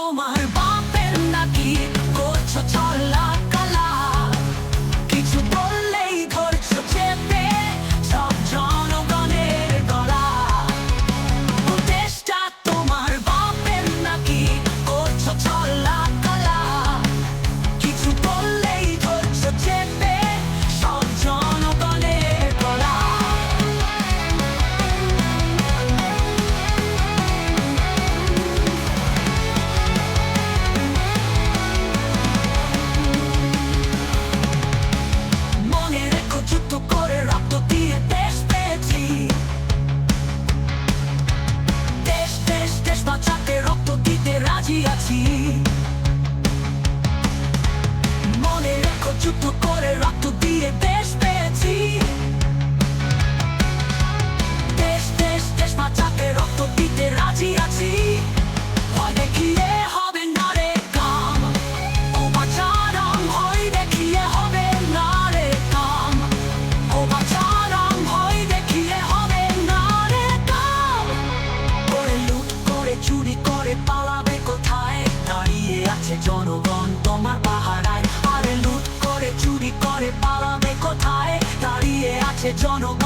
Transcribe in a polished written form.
তোমার বাপের নাকি করছো চলা কালা, কিছু বললেই ধরছো চেপে সব জনগণের গলা। উপদেষ্টা তোমার বাপের নাকি করছো চলা কালা, কিছু বললেই ধরছো চেপে সব জনগণের গলা। করে রক্ত দিয়ে দেশ পেয়েছি, দেশ দেশ দেশ বাঁচাতে রক্ত দিতে রাজি আছি। মনে রেখো যুদ্ধ করে রক্ত দিয়ে দেশ পেয়েছি, দেশ দেশ দেশ বাঁচাতে রক্ত দিতে রাজি আছি। ভয় দেখিয়ে হবে না রে কাম, ও বাঁচারাম ভয় দেখিয়ে হবে না রে কাম, ও বাঁচারাম ভয় দেখিয়ে হবে না রে কাম। করে লুট করে চুরি করে পালাবে কোথায়, দাঁড়িয়ে আছে জনগণ তোমার পাহারায়। আরে লুট করে চুরি করে পালাবে কোথায়, দাঁড়িয়ে আছে জনগণ।